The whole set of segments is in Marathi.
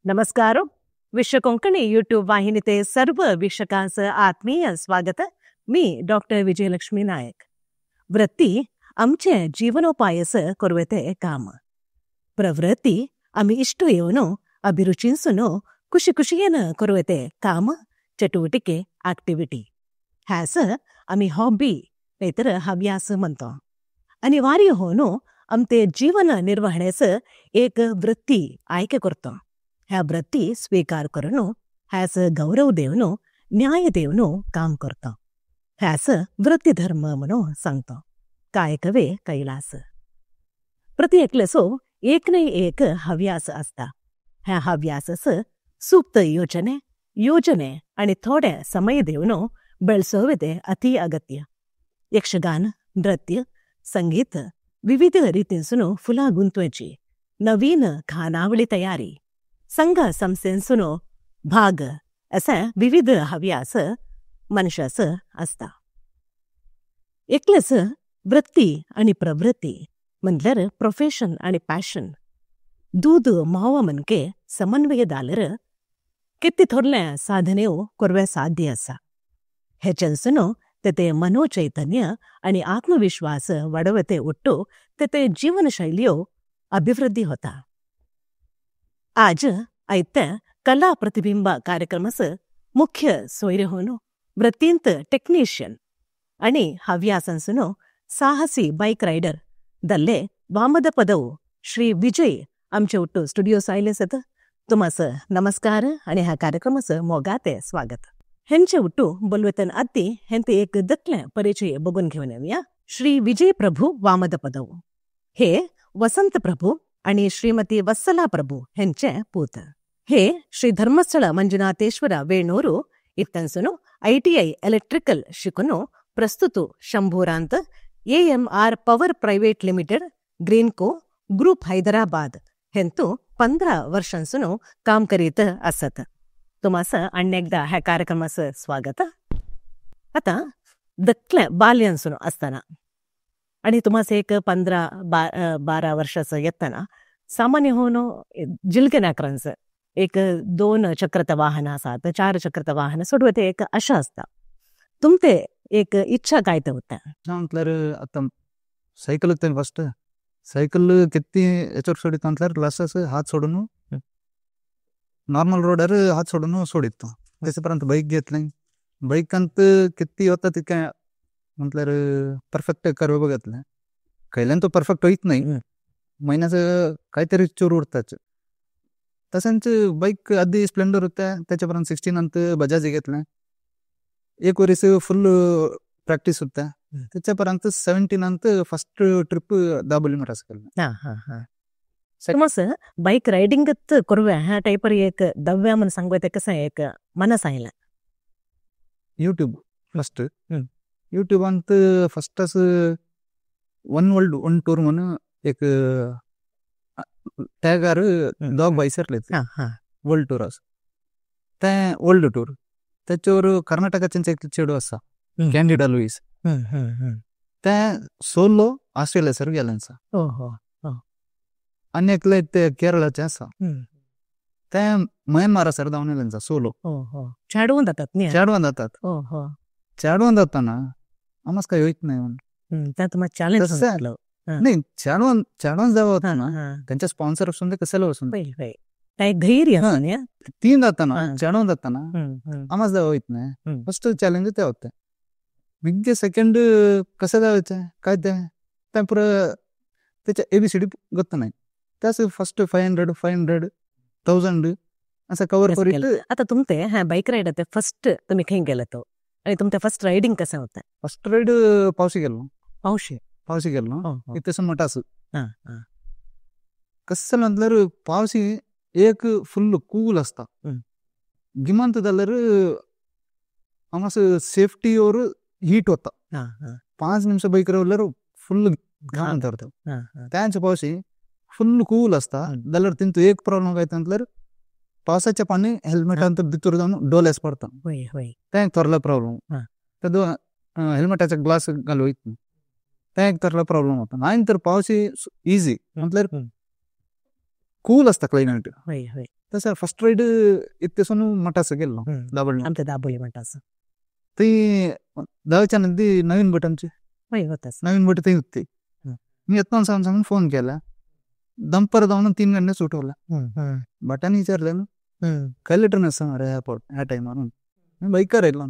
नमस्कार. विश्व कोंकणी यूट्यूब वाहिनीते सर्व वीक्षकांचं आत्मीय स्वागत. मी डॉक्टर विजयलक्ष्मी नायक. वृत्ती आमचे जीवनोपायस कोरवेते काम. प्रवृत्ती आम्ही इष्ट येवनो अभिरुचींसुनो ಖುಷಿ ಖುಷಿಯೇನ ಕೊರುವೆತೆ ಕಾಮ ಚಟುವಟಿಕೆ ಆಕ್ಟಿವಿಟಿ ಹ್ಯಾಸ आम्ही हॉबी नाहीतर हव्यास म्हणतो. अनिवार्य होनो आमचे जीवन निर्वहणेचं एक वृत्ती आयके करतो. ह्या वृत्ती स्वीकार करून ह्यास गौरव देवनो न्याय देवनो काम करतो. ह्यास वृत्ती धर्म म्हणून सांगतो. कायकवे कैलास. प्रति एकलेसो एक नाही एक हव्यास असता. ह्या हव्यासस सूक्त योजने आणि थोड्या समय देवनो ಬೆಳೆಸೋವಿದೆ ಅತಿ ಅಗತ್ಯ. ಯಕ್ಷಗಾನ, ನೃತ್ಯ, संगीत विविध रीतींसुनो फुला गुंतवायची, नवीन खानावळी तयारी, संघ संस्थेंसुनो भाग असा विविध हव्यास मनुष्यास असता. एकलेच वृत्ती आणि प्रवृत्ती म्हणल्यार प्रोफेशन आणि पॅशन दूध माव मनके समन्वय दालर किती थोरल्या साधनेव कोरव्या साध्य असा. हेचनसुनो तेते मनोचैतन्य आणि आत्मविश्वास वाढवते उट्टो तेते जीवनशैलियो अभिवृद्धी होता. आज ऐत्या कला प्रतिबिंब कार्यक्रमस मुख्य सोयरे होनो वृत्तींत टेक्निशियन आणि हव्यासंसुनो साहसी बाईक रायडर दल्ले वामद पदव श्री विजय आमचे उट्टो स्टुडिओ सायलेसत. तुमास नमस्कार आणि ह्या कार्यक्रमस मोगाते स्वागत. हेंचे उट्टू बोलवेतन अद्दी हेंते एक दक्ले परिचय बघून घेऊन येऊया. श्री विजय प्रभू वामद पदव हे वसंत प्रभू आणि श्रीमती वत्सला प्रभू हेंचे पूत. हे श्री धर्मस्थळ मंजुनाथेश्वर वेणूರು इत्तनसुनो ITI ಎಲೆಕ್ಟ್ರಿಕಲ್ ಶಿಕುನು ಪ್ರಸ್ತುತ ಶಂಭೂರಾಂತ AMR power private limited Greenko group Hyderabad हेंतू 15 वर्षांसुनो काम करीत असत. तुमास अनेकदा ह्या कार्यक्रमाचं स्वागत. आता दक्ल्या बाल्यांसुनो असताना आणि तुमास एक 15-12 वर्षाचं येताना सामान्य होऊन जिलकेनाकरांचं एक 2 चक्रत वाहन असात, 4 चक्रत वाहन सोडवते एक अशा असता. तुमते एक इच्छा काय ते होत्या? म्हटल्यार आता सायकल फस्ट सायकल किती याच्यावर सोडित म्हटल्यार लास्टस हात सोडून नॉर्मल रोडर हात सोडून सोडितो. त्याच्यापर्यंत बाईक घेतली. बाईकांत किती होता तितक्या म्हटल्यार परफेक्ट कर्व बघितलं. कैल्यान तो परफेक्ट होईत नाही. महिन्याचं काहीतरी चोर उडताच. तसंच बाईक आधी स्प्लेंडर होत्या, त्याच्यापर्यंत 16 अंत बजाज घेतल्या. एक वर्ष फुल प्रॅक्टिस होत्या. त्याच्यापर्यंत 17 अंत फर्स्ट ट्रिप दाबोली महाराज केलं. तुमास बाईक रायडिंगत कोरव्या ह्या टाईपर एक दव्या म्हणून सांगते कसं एक मनस आहे. यूट्यूब फर्स्ट यूट्यूब अंत फर्स्टच वन वर्ल्ड वन टूर म्हणून एक टॅगार डॉग बायसरले वर्ल्ड टूर असं ते वर्ल्ड टूर. त्याच्यावर कर्नाटकाचे एक चेडू असा कॅन्डिडा लुईस त्या सोलो ऑस्ट्रेलिया सर गेल्यांचा. आणि एकले ते केरळाचे असा ते म्यानमारा सर जाऊन येल्यांचा सोलो. चढवून जातात चढवून जाताना आम्हाला काही होत नाही म्हणून नाही चढवून जावं होता ना. त्यांच्या स्पॉन्सर असून ते कशाला असून धैर्य तीन जाताना चढवून जाताना आम्हाला जावं होत नाही. फर्स्ट चॅलेंज ते होते. विद्य सेकंड कसं जायचं काय ते पुरं त्याच्या ABCD गत नाही. त्याच फर्स्ट 500 असं कव्हर करीत. आता तुमचे ह्या बाईक राईड ते फर्स्ट तुम्ही खंय गेला तो आणि तुमचं फर्स्ट रायडिंग कसं होतं? फर्स्ट राईड पावशी गेलो. इथे मोठा असं कसं म्हटल्यार पावशी एक फुल कूल असता. गिमांत जाल्यार आम्हाला सेफ्टीवर हीट होता. 5 निमिष बाईक रावल्यार फुल घाण धरतो. त्यांच्या पावशी फुल कूल असता जाल्यार तिंतू एक प्रॉब्लेम काय म्हटल्यार पावसाच्या पाणी हेल्मेटांत भितर जाऊन डोल्यास पडता. ते एक थोरला प्रॉब्लेम. हेल्मेटाचा ग्लास घालू वयत नाही. ते एक थोरला प्रॉब्लेम होता. नाही तर पावशी इझी म्हटल्यार कूल असता क्लायमेट. तसं फर्स्ट राईड इतकेसून मठाचं गेलो दाबळ आमच्या दाबोली म्हणतात असं. ते दहाच्या नंदी नवीन बटनचे होय होतच. नवीन बट ते होते. मी येतो सांगून फोन केला. दंपर जाऊन 3 घंटे सुटवला. बटन विचारलं ना काय लिटर नसतं अरे एअरपोर्ट ह्या टाइमारून बाईक करायला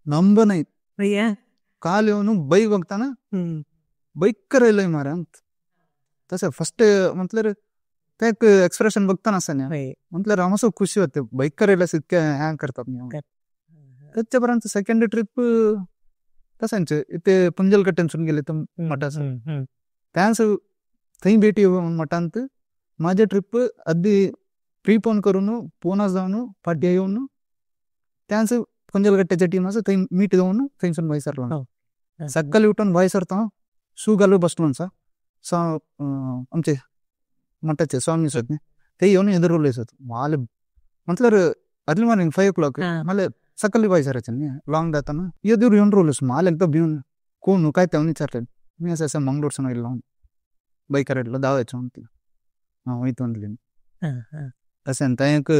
नंबर नाही काल येऊन बाईक बघताना बाईक करायला मारा तसं फर्स्ट म्हटलं ते एक एक्सप्रेशन बघताना असं नाही म्हटलं रामसो खुशी होते बाईक करायला इतक्या ह्या करतात. त्याच्यापर्यंत सेकंड ट्रिप तसांच इथे पुंजल कट्ट्यांसून गेले तर मठाचं त्याच थंय भेटी मठांत माझ्या ट्रिप अगदी प्रीपोन करून पुन्हा जाऊन पाट्या येऊन त्याच पुंजलगट्ट्याच्या टीम असं थंय मीट जाऊन थंयसून भाई सरलो सकाळी उठून भाई सरता शू घालू बसलो आमचे मठाचे स्वामी सर ते येऊन एदरवले सर मला म्हटलं अर्ली मॉर्निंग 5 o'clock मला सकाळी भाई सरायचं लॉंग जाताना एदूर येऊन रोलेस मला एकदम भिवून कोण काय तेव्हा विचारलं मी असं मंगळूरसून लावून बाईक करायला दावायचं म्हटलं इथं म्हटलं असं एक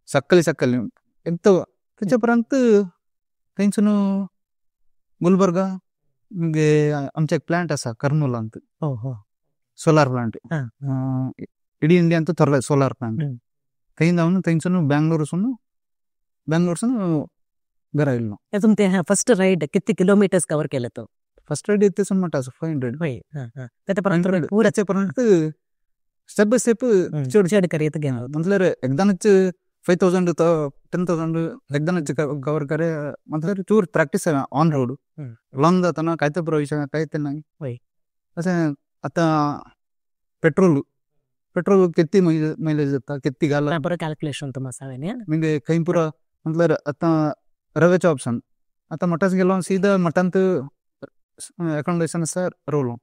सकाळी एकदम त्याच्यापर्यंत त्यांचं गुलबर्गा आमचा एक प्लांट असा कर्नूला अंत सोलार प्लांट इडी इंडिया ಅಂತ ತರಲ ಸೋಲಾರ್ ಪ್ಲಾಂಟ್ ಕೈಯಿಂದ ಅವನು ತೆಂಚನು ಬ್ಯಾಂಗ್ಳೂರ್ಸನು घरा येईल ना. तुम ते फर्स्ट राईड किती किलोमीटर्स कव्हर केलं तो फर्स्ट राईड येते म्हणत असं 500 त्याच्यापर्यंत पुराच्यापर्यंत स्टेप बाय स्टेप चढ करीत गेलो. म्हटलं एकदाच 5,000 10,000 एकदाच कव्हर करे म्हटलं चूर प्रॅक्टिस आहे ऑन रोड लॉंग जाताना काय तर प्रवेश काय ते नाही असं. आता पेट्रोल किती मैलेज जाता किती घाला बरं कॅल्क्युलेशन तुम्हाला म्हणजे काही पुरा म्हटलं आता रवेचं ऑप्शन आता मठाच गेलो सीधा मठांत अकोमोडेशन असं रोलो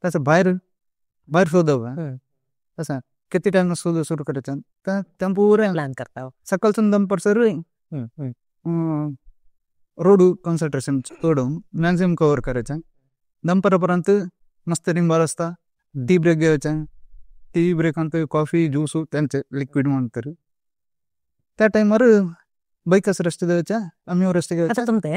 तसं बाहेर शोधाव तसं किती टाइम सुरू करायचं तर त्या पुरे प्लॅन करता सकाळचं दंपर सर रोड कॉन्सन्ट्रेशन सोडून मॅक्झिमम कव्हर करायचं. दंपरापर्यंत मस्त रिंबार असता टी ब्रेक घ्यायचा टी ब्रेक अंत कॉफी ज्यूस त्यांचे लिक्विड म्हणतात त्या टाइमवर ಬೈಕಸ್ ರಸ್ತೆ ದಾಚ ಅಮ್ಮಿ ರಸ್ತೆಗೆ आता तुमते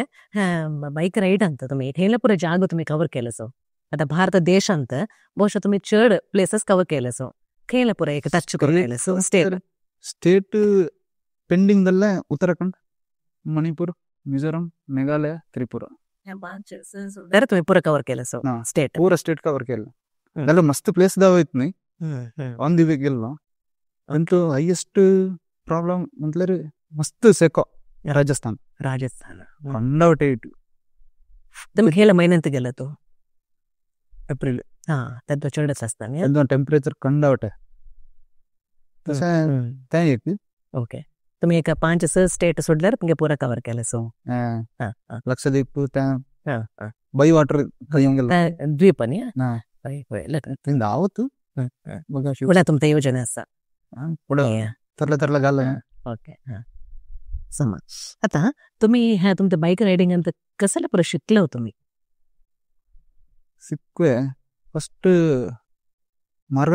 बाईक राईड ಅಂತ तुम्ही हेला पुरे जाग तुम्ही कव्हर केलंसो. आता भारत देश अंत ಬಹುಶಃ तुम्ही चड प्लेसेस कव्हर केलंसो. खेळ पुरे एक टच करून केलंसो. ಸ್ಟೇಟ್ ಪೆಂಡಿಂಗ್ ದಲ್ಲ ಉತ್ತರಾಖಂಡ್ ಮಣಿಪುರ್ ಮಿಜೋರಾಂ ಮೇಘಾಲಯ ತ್ರಿಪುರ तर तुम्ही पुरे कव्हर केलंसो स्टेट पूरा स्टेट कव्हर केलं. त्याला मस्त प्लेस दावत नाही ऑन दी वे गेलो अंतू हायेस्ट प्रॉब्लेम म्हटलं मस्त सेको राजस्थान कंडावटे इट तुम्ही खेळ महिन्यात गेला तो एप्रिल त्यात चढच असताना टेम्परेचर कंडावटे तसं त्या एक ओके. तुम्ही एक 5-6 स्टेट सोडल्यार तुमगे पुरा कव्हर केलं सो लक्षद्वीप त्या बाई वाटर येऊन गेलो द्वीप आवत बघा पुढे तुमच्या योजना असा पुढे तरला घाल ओके. समज आता तुम्ही ह्या तुमच्या बाईक रायडिंग अंत कसाला पुरा शिकलो तुम्ही सिक्वे फर्स्ट मार्ग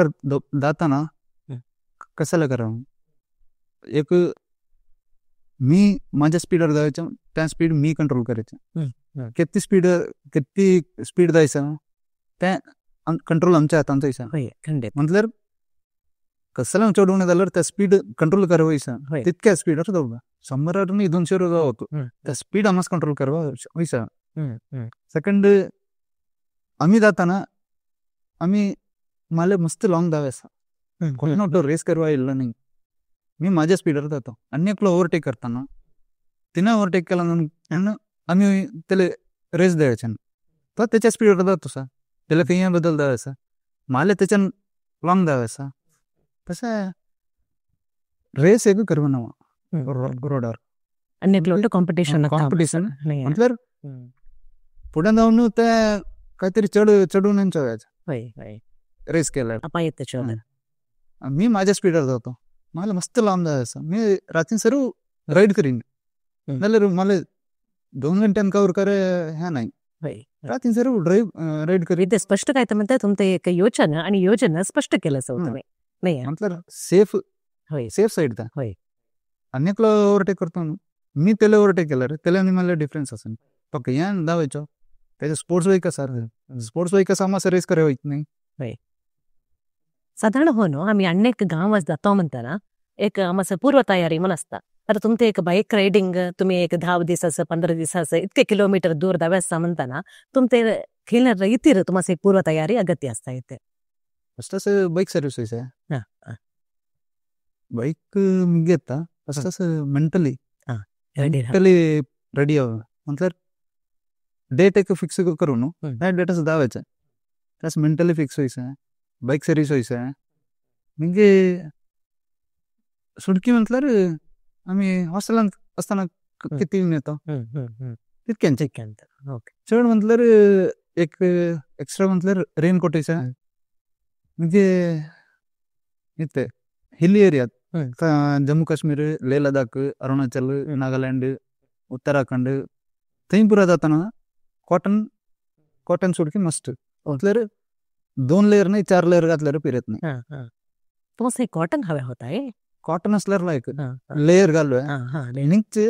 जाताना कसाला करा एक मी माझ्या स्पीडवर जायचं त्या स्पीड मी कंट्रोल करायचं किती स्पीड जायचं त्या कंट्रोल आमच्या हातांचा खंडित म्हटल्यार कसला चढवून झाल्यावर त्या स्पीड कंट्रोल करायचं तितक्या स्पीडवर जाऊ 100 200 होतो त्या स्पीड आम्हाला कंट्रोल करवा वैसा. सेकंड आम्ही जाताना आम्ही मला मस्त लॉंग धावायचा कोणी रेस करवा इल्ला नाही. मी माझ्या स्पीडवर जातो अन्य एकलो ओव्हरटेक करताना तिनं ओव्हरटेक केला आम्ही त्याला रेस द्यायचा तर त्याच्या स्पीडवर जातो सा त्याला काही बदल द्यायचा मला त्याच्या लॉंग द्यावायचा तसं रेस एक करवा नवा रोडावर अन्य कॉम्पिटिशन म्हटल्यार पुढे जाऊन त्या काहीतरी चढून व्हायचं रेस केला मी माझ्या स्पीडवर जातो मला मस्त लांब जायचं मी रात्री सर्व राईड करीन जाल्यार मला 2 घंट्यान कव्हर करे ह्या नाही रात्री सर्व राईड करीन. ते स्पष्ट काय तर म्हणतात तुमचं एक योजना आणि योजना स्पष्ट केलं असं तुम्ही नाही म्हटलं सेफ होय सेफ साईड त्या होय अनेकला ओव्हरटेक करतो ना. मी त्याला ओव्हरटेक केलं रे, त्याला आणि मला डिफरन्स असेल फक्त या धावायचो त्याच्या स्पोर्ट्स बाईक कसा स्पोर्ट्स बाईक कसा आम्हाला रेस करायला होत नाही. साधारण हो नो आम्ही अनेक गावात जातो म्हणताना एक आम्हाला पूर्वतयारी म्हणून असता. आता तुमचं एक बाईक रायडिंग तुम्ही एक 10 दिवसाचं 15 दिवसाचं इतके किलोमीटर दूर धावायचं म्हणताना तुमचे खेळणार इतर तुम्हाला एक पूर्वतयारी अगत्य असता येते. फस्ट बाईक सर्व्हिस आहे. हा, हा. बाईक घेता फस्ट मेंटली रेडी राहा. रेडी हवं म्हटलं डेट एक फिक्स करू नो त्या डेटाच धावायचं त्यास मेंटली फिक्स व्हायचं बाईक सर्व्हिस व्हायचं म्हणजे सुडकी म्हटलं आम्ही हॉस्टेलात असताना किती येतो तितक्यांचे ओके चढ म्हटलं एक एक्स्ट्रा म्हटलं रेनकोट यायचं म्हणजे इथे हिली एरियात जम्मू काश्मीर लेह लडाख अरुणाचल नागालँड उत्तराखंड थंय पुरा जाताना कॉटन सुडकी मस्त म्हटलं 2 लेअर नाही 4 लेअर घातल्यावर फिरत नाही. तुम्हाला एक कॉटन हव्या होता आहे कॉटन असल्यावर लायक लेअर घालूय निघचे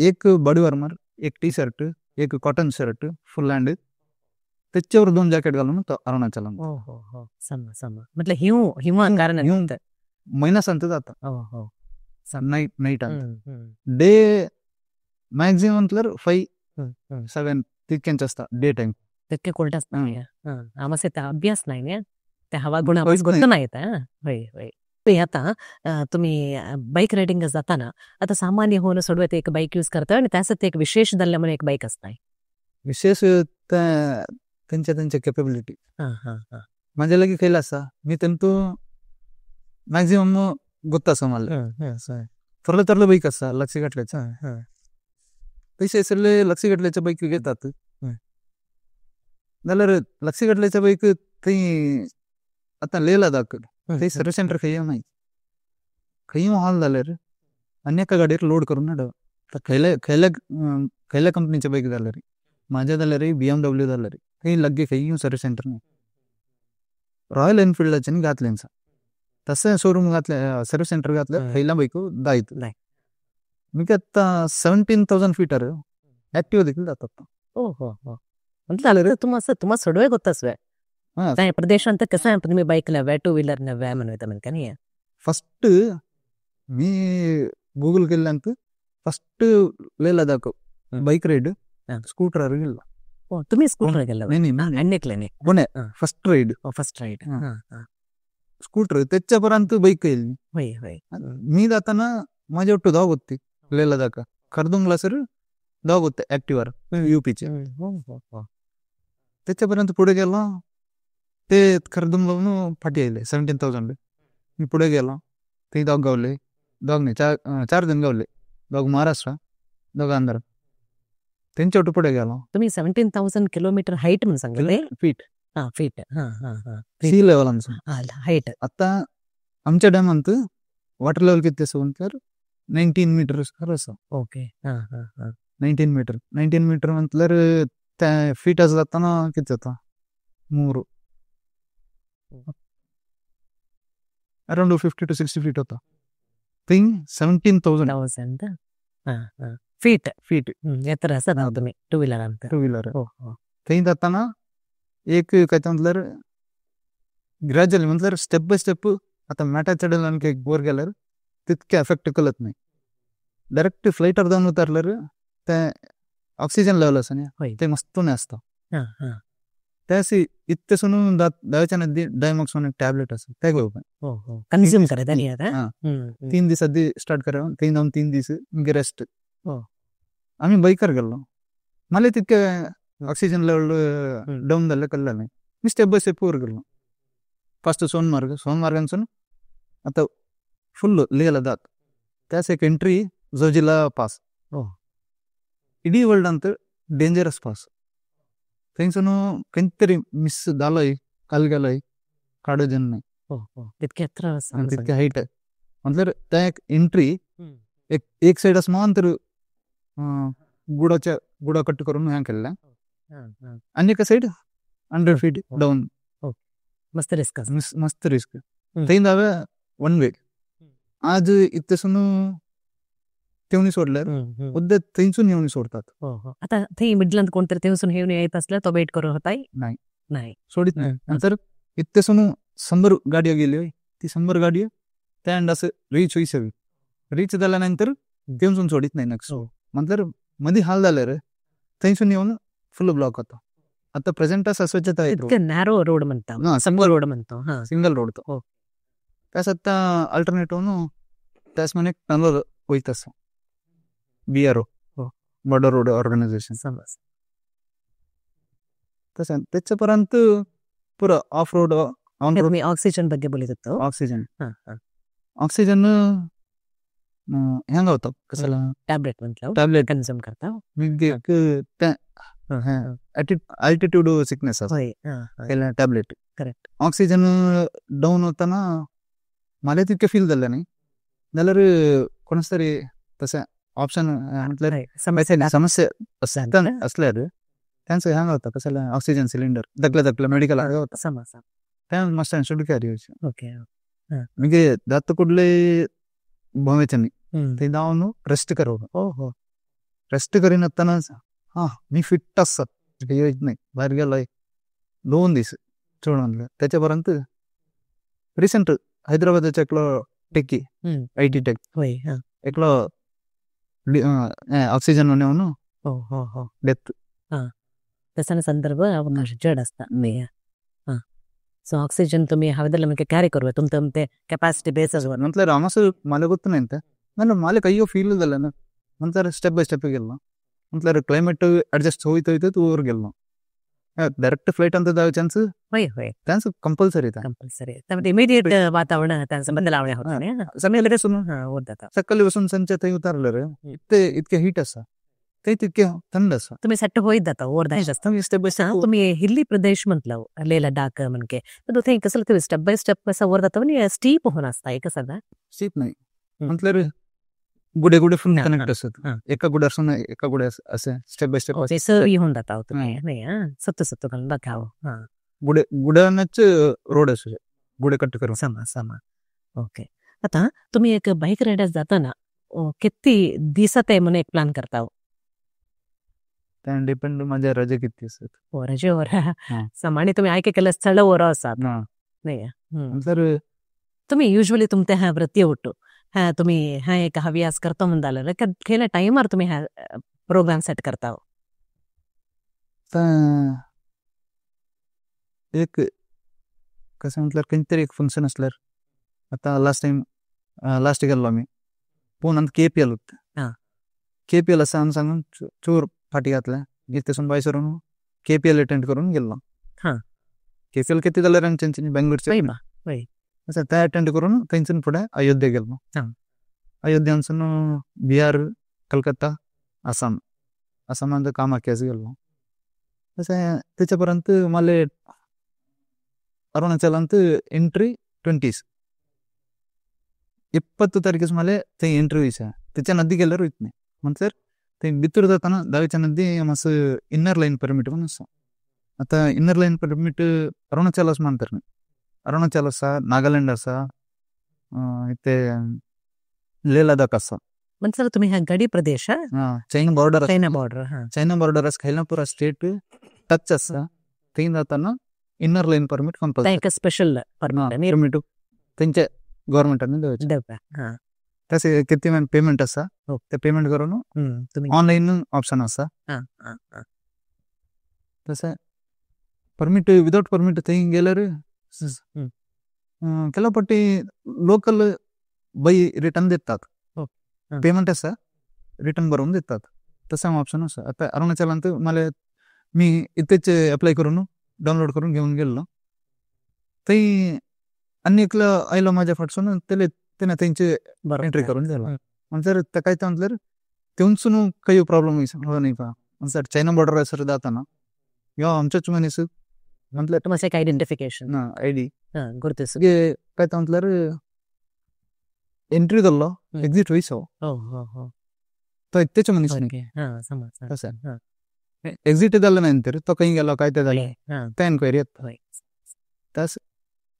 एक बॉडी वॉर्मर एक टी शर्ट एक कॉटन शर्ट फुल हँड त्याच्यावर 2 जॅकेट घालून तो अरुणाचल म्हटलं हिम कारण महिना सांगतो जाता नाईट डे मॅक्झिमम म्हटलं 5-7 तितक्यांचे असतात डे टाइम तितके कोल्ड असतात आम्हाला त्या अभ्यास नाही ना त्या हवा गुण गोष्ट नाही येत. होय होय आता तुम्ही बाईक रायडिंग जाताना आता सामान्य होणं सोडवत एक बाईक यूज करता आणि त्यासाठी एक विशेष दल्ल्या म्हणून एक बाईक असताय विशेष त्यांच्या कॅपेबिलिटी माझ्या लगे खेळ असा मी त्यांतो मॅक्झिमम ಗೊತ್ತಾಸ मला ठरलं ठरलं बाईक असा लक्ष घातल्याचं पैसे सगळे लक्ष घातल्याच्या बाईक घेतात जाल्यार लक्ष घातल्याच्या बाईक थंय आता लेह लडाख थंय सर्व्हिस सेंटर नाही खंय हॉल जाल्यार आनी एका गाडयेर लोड करून हाडप खयल्या कंपनीचे बाईक जाल्यार माझ्या जाल्यार BMW जाल्यार थंय लग्गे खंय सर्व्हिस सेंटर नाही. रॉयल एनफिल्डाचे घातले तसं शोरूम घातले सर्व्हिस सेंटर घातलं खयल्या बाईक दायत मी आता 17,000 फीटर ऍक्टिव्ह देखील जातात. म्हटलं तुम्हाला सोडवे ಗೊತ್ತಸ್ ಪ್ರದೇಶ कसं तुम्ही बाईक नव्या 2 व्हीलर नव्या म्हणून म्हणता नाही. फर्स्ट मी गूगल केल्यानंतर first Leh Ladakh bike ride scooter गेला. तुम्ही स्कूटर गेला नाही फर्स्ट राईड स्कूटर त्याच्यापर्यंत बाईक येईल. मी जाताना माझ्या वाटतं धाव होती लेह लडाख खरदुंगला सर धाव होते ऍक्टिव्हर UPचे त्याच्यापर्यंत पुढे गेला ते खरदुंगला फाटी आले 17,000 मी पुढे गेला ते दोघ गावले दोघ नाही 4 जण गावले दोघ महाराष्ट्र दोघ आंध्र त्यांच्या वाटतं पुढे गेला. तुम्ही 17,000 किलोमीटर हाईट म्हणून सांगितले फीट फीट सी लेवल आमचं हाईट. आता आमच्या डॅमांत वॉटर लेवल किती असं तर 19 मीटर असं. ओके 19 मीटर म्हटल्यार त्या फीट असं जाताना किती जाता 3 अराउंड 50 to 60 फीट होता. थिंग 17,000 फीट एतर असं तुम्ही 2 व्हीलर थंय जाताना एक काय म्हटल्यार ग्रॅज्युअली म्हटल्यार स्टेप बाय स्टेप आता मॅटा चढेल आणखी एक वर गेल्यार तितके एफेक्ट कळत नाही. डायरेक्ट फ्लायटर जाऊन उतरल्यार ते ऑक्सिजन लेवल असं नाही ते मस्त नाही असतं त्याशी इतकेसून दाव्याच्या नदी डायमॉक्स म्हणून टॅबलेट असं त्या घेऊ कन्झ्युम करायचं 3 दिवस आधी स्टार्ट करा थंय जाऊन 3 दिवस रेस्ट. आम्ही बाईकर गेलो मला तितके ऑक्सिजन लेवल डाऊन झालं कळलं नाही. मी स्टेप बाय स्टेप वर गेलो. फर्स्ट सोनमार्गांसून आता फुल लेह लडाख त्यास एक एंट्री जोजिला पास इडी वर्ल्ड अंत डेंजरस पास थंयसून खंयतरी मिस जालोय कालगेलोय काडोजन नाही तितके हाईट म्हटल्यार त्या एक एंट्री एक साईड असं अंतर गुडा कट करून ह्या केल्ल्या आणि एका साईड 100 फीट डाऊन मस्त रिस्क मस्त रिस्क थंय जावे 1 वे आज इथेसून तेवणी सोडल्यार उद्या थंयसून येवणी सोडतात आता थंय मिडलांत कोण तरी थंयसून येवन येत असल्यार तो वेट करून होताय नाही नाही सोडित नाही नंतर इथेसून 100 गाडयो गेल्यो ती 100 गाडयो त्या एंड असं रीच होईसवी रीच जाल्यानंतर तेवसून सोडित नाही नेक्स्ट म्हटल्यार मदीं हाल जाल्यार थंयसून येवन फुल ब्लॉक होता आता प्रेझेंट असा स्वच्छता इतके नॅरो रोड म्हणता सिंगल रोड म्हणतो सिंगल रोड तो त्यास आता अल्टरनेटिव्ह त्यास म्हणे टनल वयत आसा BRO बॉर्डर रोड ऑर्गनायझेशन समज तसं त्याच्यापर्यंत पुरा ऑफ रोड ऑन रोड तुम्ही ऑक्सिजन ಬಗ್ಗೆ बोलत ऑक्सिजन ऑक्सिजन ಹೆಂಗ ಹೋಗ್ತಾವ ಕಸಲ ಟ್ಯಾಬ್ಲೆಟ್ म्हटलं ಟ್ಯಾಬ್ಲೆಟ್ ಕನ್ಸ್ಯೂಮ್ करता altitude sickness tablet correct oxygen down होताना मला तितके फील झालं नाही जाल्यार कोणाच तरी तसं ऑप्शन म्हटल्यार समस्या असल्यार त्यांचं हँग होता कशाला ऑक्सिजन सिलेंडर दकलं मेडिकल होता समज त्या मस्त शेड्यूल कॅरी ओके म्हणजे दात कुठले भोवेच्यानी ते जाऊन रेस्ट करवलं रेस्ट करीन असतानाच मी फिट असतात येत नाही बाहेर गेलोय 2 दिवस चोड आणलं त्याच्यापर्यंत रिसेंट हैदराबादच्या एकलो टेकी IT टेक एकलो ऑक्सिजन नेऊन डेथ त्याचा संदर्भ अवकाश जड असता ಸೊ ಆಕ್ಸಿಜನ್ तुम्ही ಹವದಲ್ಲ ನಮಗೆ ಕ್ಯಾರಿ ಕರುವ तुमते ಕೆಪಾಸಿಟಿ ಬೇಸಸ್ ನಂತರ ರಾಮಸ್ ಮಾಲೆ ಗೊತ್ತನೇ ಅಂತ ನಾನು ಮಾಲೆ ಕೈಯೋ ಫೀಲ್ ಇದಲ್ಲ ನಂತರ ಸ್ಟೆಪ್ ಬೈ ಸ್ಟೆಪ್ ಗೆಲ್ಲ ನಂತರ ಕ್ಲೈಮೇಟ್ ಅಡ್ಜಸ್ಟ್ ಹೋಯ್ತು ಊರ್ ಗೆಲ್ಲ ಡೈರೆಕ್ಟ್ ಫ್ಲೈಟ್ ಅಂತ ಚಾನ್ಸ್ ಚಾನ್ಸ್ ಕಂಪಲ್ಸರಿ इमिडिएट वातावरण त्यांचं बदलावणे होता समजले सकाळी बसून संच ते उतारलं रे इतके हीट असा ते तितके थंड असा तुम्ही सेट होईत जाता स्टेप बाय स्टेप तुम्ही हिल्ली प्रदेश म्हटलं लेह लडाख म्हणके तर ते कसं तुम्ही स्टेप बाय स्टेप कसं वर जाता म्हणजे स्टीप होऊन असता एक सगळं स्टीप नाही म्हटल्यार गुडे फुल कनेक्ट असत एका गुड्यासून एका गुड्या असे स्टेप बाय स्टेप सही होऊन जाता तुम्ही नाही सत्य घालून दाखव गुड्यानच रोड असू गुडे कट करून समा ओके आता तुम्ही एक बाईक रायडर जाताना किती दिवसात आहे म्हणून एक प्लॅन करता डिपेंड माझ्या रजे किती असतात रजेवर समाने तुम्ही आयके केलं स्थळवर असतात नाही तर तुम्ही युजली तुमच्या ह्या वृत्ती उठतो तुम्ही हा एक हव्यास करतो म्हणताल खेळ टाइमवर तुम्ही हा प्रोग्राम सेट करता एक कसं म्हटलं कोणतरी एक फंक्शन असल्यार आता लास्ट गेलो आम्ही पुन्हा KPL होत KPL असं सांगून चोर फाटी घातल्या इथेसून बायसरून KPL अटेंड करून गेलो KPL किती झालं त्यांची बेंगलोरचे त्या अटेंड करून थंयसून पुढे अयोध्या गेलो अयोध्यासून बिहार कलकत्ता आसामांत कामाख्याच गेलो तसं त्याच्यापर्यंत मला अरुणाचलांत एंट्री 20 तारखेस मला ते एंट्री व्हायचं त्याच्या नदी गेल्यावर होत नाही म्हटल्यार ते भितर जाताना दावेच्या नदी मातसं इन्नर लाईन परमिट म्हणून आसा आता इन्नर लाईन परमिट अरुणाचल असं म्हणतात अरुणाचल असा नागालँड असा इथे लेह लडाख असा म्हणजे तुम्ही ह्या गडी प्रदेश चैना बॉर्डर खायला पुरा स्टेट टच असा ते जाताना inner line permit compulsory special permit त्यांच्या गव्हर्नमेंटाने द्यायचं तसे किती पेमेंट असा ते पेमेंट करून तुम्ही ऑनलाईन ऑप्शन असा तसं परमिट विदाउट परमिट थंय गेल्यार केला पट्टी लोकल बाई रिटर्न देतात पेमेंट असा रिटर्न भरून देतात तसा ऑप्शन असा आता अरुणाचलांत मला मी इथेच अप्लाय करून डाउनलोड करून घेऊन गेलो ते आणि एकलं आयलो माझ्या फाटसून त्याने त्यांचे एंट्री करून दिला म्हणजे त्या काय म्हटल्यार तेवसून काही प्रॉब्लेम हो नाही का म्हणजे चैना बॉर्डर असं जाताना या आमच्याच मनीस म्हटलं एक आयडेंटिफिकेशन ID गुर्तुस काय म्हटल्यार एंट्री जाल्लो एक्झिट वयसो तो इतकेच मनीस तसं एक्झिट जाल्लो नाही तर तो खंय गेलो काय ते जालें त्या एन्क्वायरी येता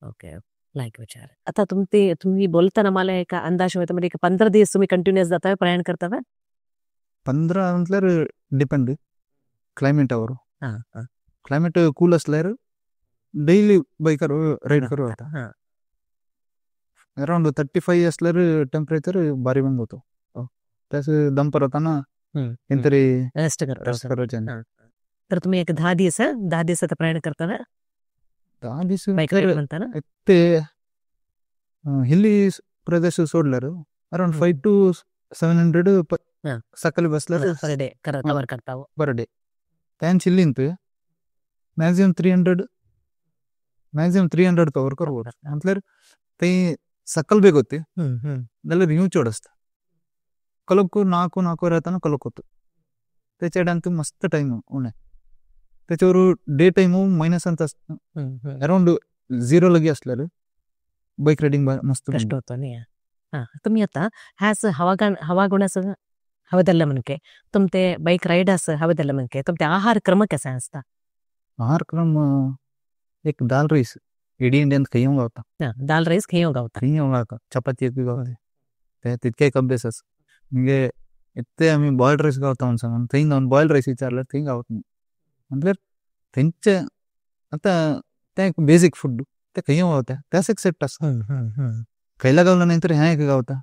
ओके लाईक विचार. आता तुम्ही बोलताना मला एका अंदाज होता म्हणजे 15 दिवस तुम्ही कंटिन्युअस जाताय प्रयाण करताय. 15 म्हटल्यार डिपेंड क्लायमेटावर. क्लायमेट कूल असल्यार ಡೈಲಿ ಬೈಕರ್ ರೈಡ್ ಕರು अराउंड 35 असल्यार टेम्परेचर बारी बंद होतो. त्यास दंपर होताना काहीतरी रेस्ट करायचे. तर तुम्ही एक 10 दिवसाचं प्रयाण करता ना? 10 दिवस बाईक राईड म्हणता ना? ते हिली प्रदेश सोडल्यार अराउंड 5 to 700 सकाळी बसल्यार पर डे कवर करता पर डे. त्यांची हिल्लींत मॅक्झिमम 300 कवर करಬೋದು. म्हटल्यार ते सकल ಬೇಗ होते जाल्यार रिव्यू चड असता. कलक 4 येताना कलक होतो. त्याच्यात मस्त टाइम उणे. त्याच्यावर डे टाइम मायनस ಅಂತ अराउंड 0 लगी असल्यार बाईक रायडिंग मस्त कष्ट होतो नाही. तुम्ही आता ह्याच हवागुणाचं हवेदल्ला म्हणके तुमचे बाईक रायडर्स हवेदल्ला म्हणके तुमचे आहार क्रम कसा असता? आहार क्रम एक दाल राईस इडी इंडियन खयंग गावता. दाल राईस खयंग गावता. चपाती एक गावता. ते तितके अभ्यास आसा. म्हणजे इतके आम्ही बॉइल्ड राईस गावता म्हणून सांगा. थंय जाऊन बॉइल्ड राईस विचारल्यार थंय गावत नाही. म्हटल्यार थंयचे आता ते बेसिक फूड ते खयंग गावता त्यास एक सेट आसा. खयला गावला नाही तर ह्या एक गावता.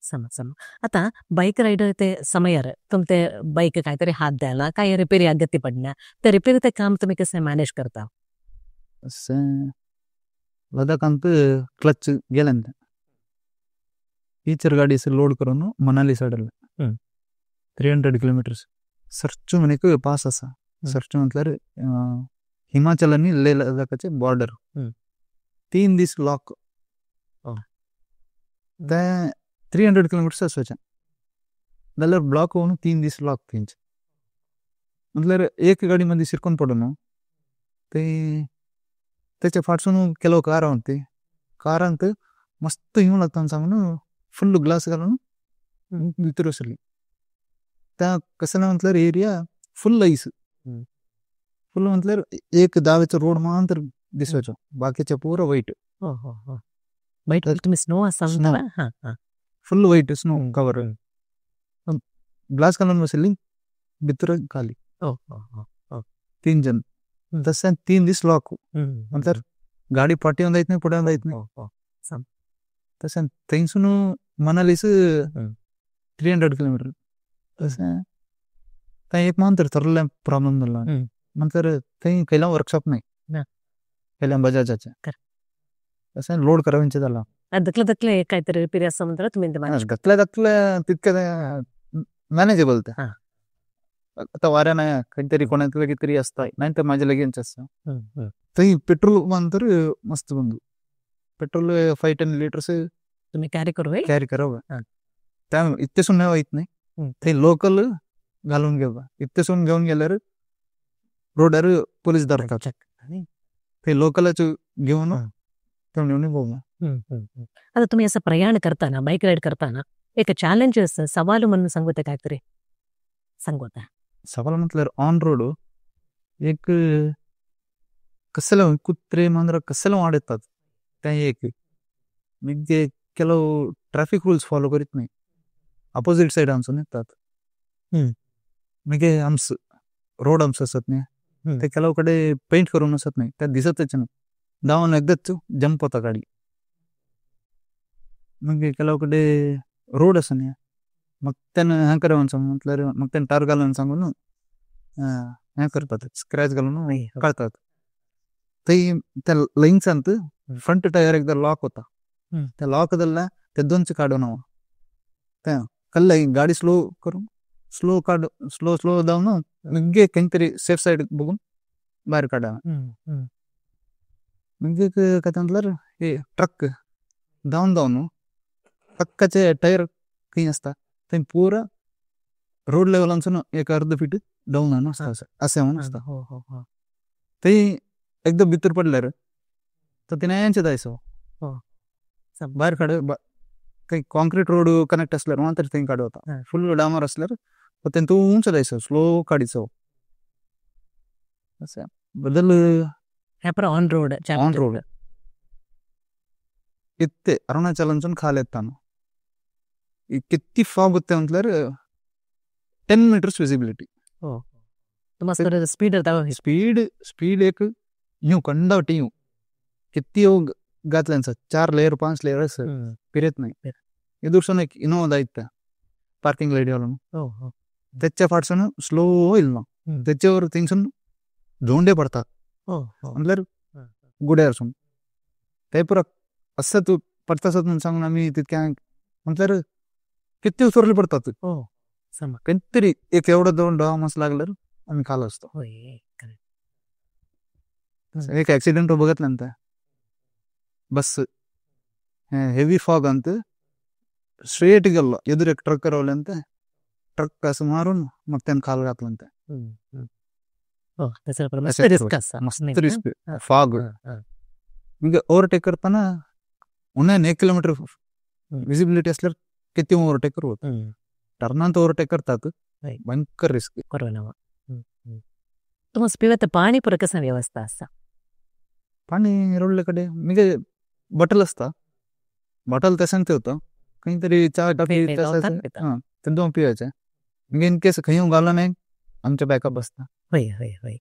समज आता बाईक रायडर ते समयार तुमचे बाईक काहीतरी हात द्यायला काय रिपेरी अगत्य पडण्या ते रिपेरी ते काम तुम्ही कसे मॅनेज करता? लदाख क्लच गेल्यांत टीचर गाडी लोड करून मनाली साडला 300 किलोमीटर्स सर्च म्हणून पास असा. सर्च म्हटल्यार हिमाचल आणि लेह लदाखाचे बॉर्डर 3 दीस लॉक. ते 300 किलोमीटर्स असवायचे जाल्यार ब्लॉक होऊन 3 दीस लॉक थंयचे. म्हटल्यार एक गाडी मध्ये शिरकून पडून ते त्याच्या फाटसून ಕೆಲವು कार होते. कारांत मस्त येऊ लागता सांगून फुल ग्लास घालून भितर वसरली. त्या कसं म्हटल्यार एरिया फुल आईस. फुल म्हटल्यार एक दावेचो रोड मात्र दिसवायचो बाकीचे पुरो वाईट. वाईट तुम्ही स्नो असा फुल वाईट स्नो कवर. ग्लास घालून बसली भितर खाली 3 जण. तसं 3 दिस लॉक. नंतर गाडी पाठीवर जायत नाही पुढे जायत नाही. तसं थंयसून मनालीस 300 किलोमीटर. तसं थंय एक मात्र थरला प्रॉब्लेम झाला. नंतर थंय खयला वर्कशॉप नाही खयल्या बजाजाचे. तसं लोड करायचे झाला. दकले काहीतरी रिपेरी असं म्हणतात तुम्ही दकल्या तितकं मॅनेजेबल. ते आता वाऱ्या नाही काहीतरी कोणाला कितीतरी असताय नाही तर माझ्या लगेच असतं. तरी पेट्रोल मानतर मस्त बंधू पेट्रोल 5-10 लिटर्स तुम्ही कॅरी करावं. त्या इतकेसून नाही वाईत नाही. ते लोकल घालून घेऊ इतकेसून घेऊन गेल्यावर रोडवर पोलीस धरतात. ते लोकलच घेऊन आता तुम्ही असं प्रयाण करताना बाईक राईड करताना एक चॅलेंजेस सवाल म्हणून सांगते काहीतरी सांगता. सवाल म्हटल्यार ऑन रोड एक कसले कुत्रे मांजर कसले वाडतात ते एक म्हणजे ಕೆಲವು ट्रॅफिक रूल्स फॉलो करीत नाही. अपोजिट साईड आमसून येतात. म्हणजे आम्स रोड आम्स असत नाही ते ಕೆಲವು ಕಡೆ पेंट करून असत नाही त्या दिसतच नाही. धावून एकदाच जंप होता गाडी. मग ಕೆಲವು ಕಡೆ रोड असं नाही मग त्यानं ह्या करावं सांगून म्हटल्यार मग त्यानं टार घालून सांगून ह्या करतात स्क्रॅच घालून काढतात. ते त्या लाईनचांत फ्रंट टायर एकदा लॉक होता. त्या लॉकदल्ला ते 2च काढून त्या कल्ला गाडी स्लो करून स्लो धावून म्हणजे काहीतरी सेफ साईड बघून बाहेर काढा. म्हणजे काय म्हटल्यार हे ट्रक धावून ट्रकाचे टायर काही असतात ते पुरा रोड लेवल अंसून एक अर्ध फीट डाऊन असे म्हणून असतात. ते एकदम भितर पडल्यार तर ते यांचे जायचं बाहेर काढ. काही कॉन्क्रीट रोड कनेक्ट असल्यावर मात्र ते काढवता. फुल डामर असल्यावर ते तू उंच जायचं स्लो काढीचं असं बदल ऑन रोड इत्ते अरुणाचल खाली एत्तानु किती फॉग होते म्हटल्यार 10 meters विजिबिलिटी तुम्हाला स्पीड स्पीड एक यूं कंडावटी यूं किती घातल्यान सर 4 layer 5 layer सर पिरेत नाही एदूरसून एक इनोवा दायत्ता पार्किंग लाईट घालून त्याच्या फाटसून स्लो होईल ना त्याच्यावर थिंगसून झोंडे पडतात म्हटल्यार गुड्यारसून ते पुरा असं तू पडता म्हणून सांगून आम्ही तितक्या म्हटल्यार किती उसरले पडतात काहीतरी एक एवढं 2 मास लागल्यार आम्ही खालो असतो एक ऍक्सिडेंट बघितल्यानंतर बस हेवी फॉग अंत स्ट्रेट गेलो एदूर एक ट्रक रावल्यांत ट्रक असं मारून मग त्यानं खाल घातलंत मस्त रिस्क फॉग म्हणजे ओव्हरटेक करताना उन्हा 1 kilometer विजिबिलिटी असल्यावर किती ओव्हरटेक करवत टर्नांत ओव्हरटेक करतात भयंकर रिस्क तुम्हाला पिवत पाणी पुरं कसं व्यवस्था असता पाणी रोडले कडे म्हणजे बॉटल असता बॉटल ते सांगते होतं काहीतरी चहा टाकी ते दोन पिवायचे म्हणजे इन केस खंय घालला नाही आमच्या बॅकअप असता होय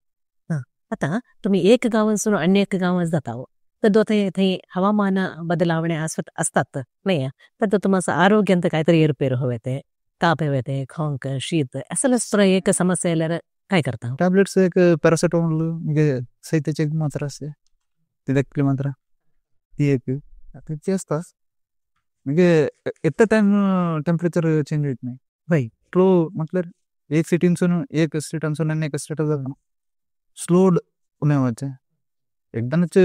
आता तुम्ही एक गावांसून अन्य एक गावात जाता तर थंय हवामान बदलावणे असतात नाही तर तुम्हाला आरोग्यांत काहीतरी एरपेर हवे ते ताप हवे ते खोंक शीत असं एक समस्या आल्यावर काय करता टॅब्लेट्स एक पॅरासिटामॉल म्हणजे सैत्याची एक मात्रा असते ती देखील मात्रा ती एक त्याची असतात म्हणजे इतका टाइम टेम्परेचर चेंज होत नाही भाई स्लो म्हटल्यार एक सिटीनसून एक स्टेटानसून आनी एक स्टेटात जाता स्लोड उणे व्हायचे एकदाच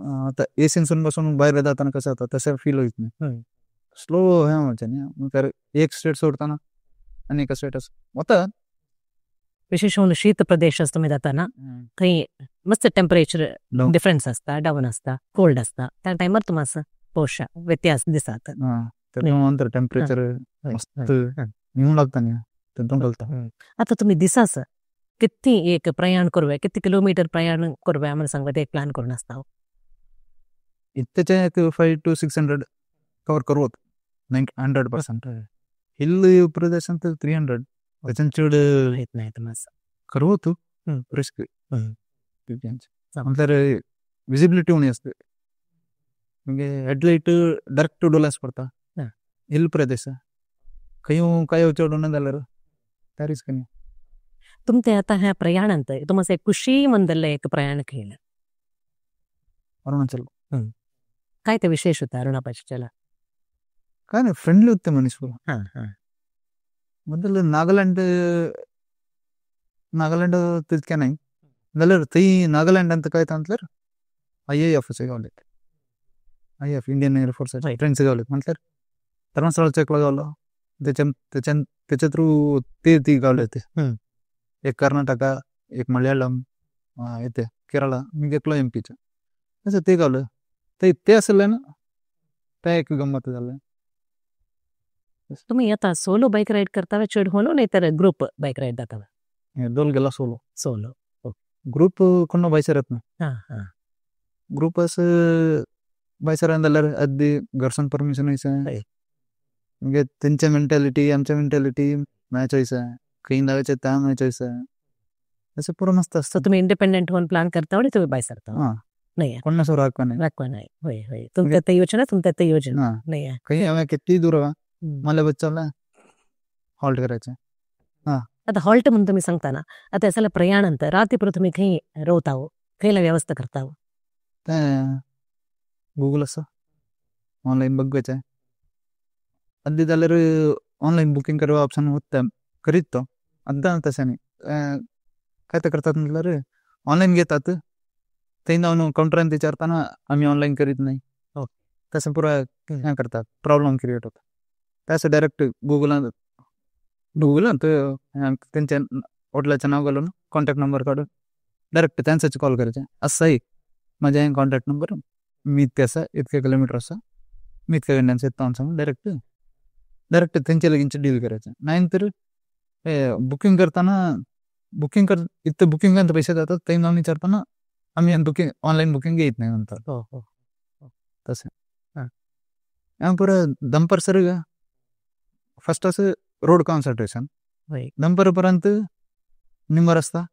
आता एसीनसून बसून बाहेर जाताना कसं होतं तसं फील होत नाही स्लो हे व्हायचे नाही तर एक स्टेट सोडताना आणि एक स्टेट होता विशेष म्हणून शीत प्रदेश तुम्ही जाताना थंय मस्त टेम्परेचर डिफरन्स असता डाऊन असता कोल्ड असता त्या टायमार तुम्हाला पोषा व्यत्यास दिसतात नंतर टेम्परेचर मस्त येऊन लागता नाही आता तुम्ही दिसास किती एक प्रयाण करूया किती किलोमीटर प्रयाण करूया म्हणून सांगता एक प्लॅन करून असता इतक्याच्या एक 500 to 600 कवर करवत 100% हिल प्रदेशांत 300 त्याच्यान चड येत नाही तुम्हाला करवत रिस्क म्हटल्यार विजिबिलिटी उणी असते म्हणजे हेडलाईट डायरेक्ट डोलास पडता हिल प्रदेश खंय काय चढून जाल्यार त्या रिस्क नाही तुमचे आता ह्या प्रयाणांत तुम्हाला खुशी मंदल्लं एक प्रयाण केलं अरुणाचल काय ते विशेष होतं अरुणाचलला काय नाही फ्रेंडली होते मनीष बद्दल नागालँड तितक्या नाही जाल्यार थंय नागालँडांत काय म्हटल्यार IAF गावलेत IAF इंडियन एअरफोर्स ट्रेन्स गावलेत म्हटल्यार धर्मस्थळ चेकला गावलो त्याच्या थ्रू ते गावले ते एक कर्नाटका एक मल्याळम येते केरळा मी गेलो MP असं ते गावलं ते असलं ना त्या एक गंमत झालं तुम्ही आता सोलो बाईक राईड करता चढ होलो नाही तर ग्रुप बाईक राईड जाता दोन गेला सोलो ग्रुप कोण बायसरत ना ग्रुप असं बायसरान जाल्यार अदी घरसान परमिशन वयसा म्हणजे त्यांच्या मेंटॅलिटी आमच्या मेंटॅलिटी मॅच वयसा खंय जावचे त्या मॅच वयसा असं पुरो मस्त असतं तुम्ही इंडिपेंडेंट होऊन प्लॅन करता आणि तुम्ही बायसरता नाही कोणासोबत राखवा नाही होय तुमच्या ते योजना नाही काही हव्या किती दूर हवा मला बच्चाला हॉल्ट करायचं आता हॉल्ट म्हणून तुम्ही सांगता ना आता असं प्रयाणांत रात्री तुम्ही खंय रावता खंयला व्यवस्था करता गूगल असं ऑनलाईन बघायचं अदी जाल्यार ऑनलाईन बुकिंग करवा ऑप्शन होता करीत तो अद्दा तशें नाही काय ते करतात म्हटल्यार ऑनलाईन घेतात थंय जावन काउंटरान विचारताना आम्ही ऑनलाईन करीत नाही तसं पुरा हे करतात प्रॉब्लेम क्रिएट होता तसं डायरेक्ट गुगलांत त्यांच्या हॉटेलाचं नाव घालून कॉन्टॅक्ट नंबर काढून डायरेक्ट त्यांच्याच कॉल करायचे असंही माझ्या कॉन्टॅक्ट नंबर मी इतके असा इतके किलोमीटर असा मी इतक्या गंड्यांचं येतो सांगून डायरेक्ट त्यांच्या लगीनचं डील करायचं नाहीतर बुकिंग करताना इथं बुकिंगांत पैसे जातात ते नाव विचारताना आम्ही बुकिंग ऑनलाईन बुकिंग घेत नाही नंतर तसं हांव पुरा दंपर सर फर्स्ट असं रोड कॉन्सन्ट्रेशन होय दंपर पर्यंत निम्मा रस्ता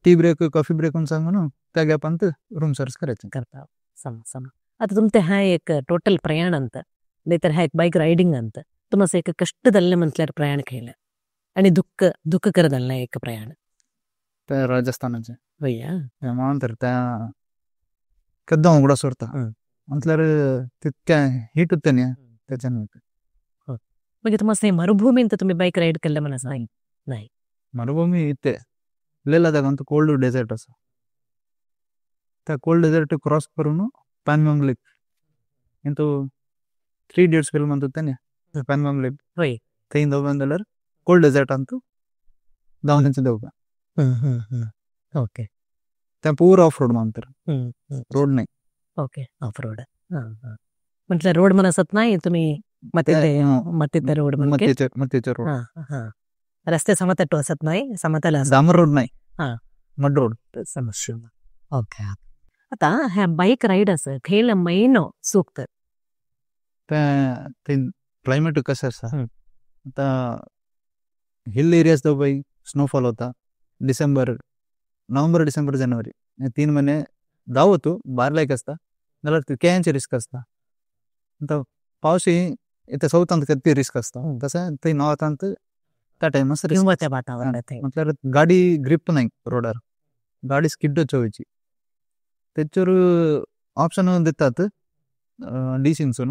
टी ब्रेक कॉफी ब्रेक सांगून त्या गॅपांत रूम सर्च करायचं करता सम आता तुमचे हा एक टोटल प्रयाण ಅಂತ नाहीतर हा एक बाईक रायडिंग ಅಂತ तुम्हाला एक कष्टदल्ले म्हटल्यार प्रयाण केलं आणि दुःखकरदल्ले एक प्रयाण त्या राजस्थानाचे होया म्हणतर त्या कद्दां उगडा सोडता म्हटल्यार तितक्या हीट उत्ते न्ही त्याच्यान म्हणजे तुम्हाला मरुभूमींत तुम्ही बाईक राईड केलं म्हणा नाही मरुभूमी इथे लेह कोल्ड डेझर्ट असं त्या कोल्ड डेझर्ट क्रॉस करून पॅनगॉंग लेक इंतू 3 Idiots फिल्म म्हणतात त्याने पॅनगॉंग लेक होय थंय देवून जाल्यार cold dessert Antu धांवण्याचं Devka okay त्या पूरा ऑफ रोड म्हणतर रोड नाही ओके ऑफ रोड म्हटलं रोड म्हणत नाही तुम्ही मते रोड मत्तेचे रोड रस्ते समतಟ್ಟು असत नाही समतल डांबर रोड नाही हा मड रोड समस्या ओके आता ह्या बाईक रायडर्स खेळ महिनो सूक्त ते क्लायमेट कसं असतं आता हिल एरियाज बाई स्नोफॉल होता नोव्हेंबर डिसेंबर जानेवारी हे 3 महिने धावतो बारलायक असता जाल्यार तितक्यांचे रिस्क असता आता पावस इथे साऊथांत किती रिस्क असता तसं ते नॉर्थांत त्या टायमार त्या वातावरणात म्हटल्यार गाडी ग्रिप नाही रोडार गाडी स्किडच व्हायची त्याच्यावर ऑप्शन देतात डीसीनसून